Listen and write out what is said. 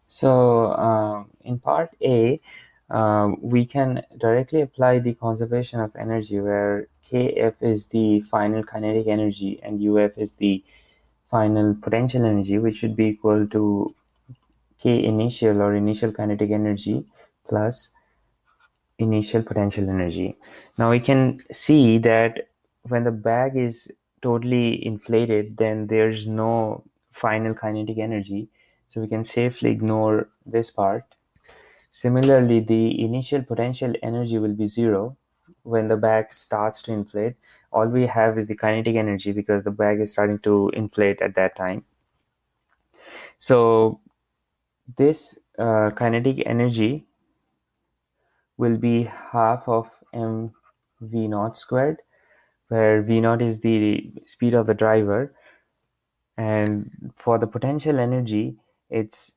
So in part A, we can directly apply the conservation of energy, where Kf is the final kinetic energy and Uf is the final potential energy, which should be equal to K initial or initial kinetic energy plus initial potential energy. Now we can see that when the bag is totally inflated, then there's no final kinetic energy. So we can safely ignore this part. Similarly, the initial potential energy will be zero when the bag starts to inflate. All we have is the kinetic energy because the bag is starting to inflate at that time. So this kinetic energy will be half of m v naught squared, where v naught is the speed of the driver, and for the potential energy, it's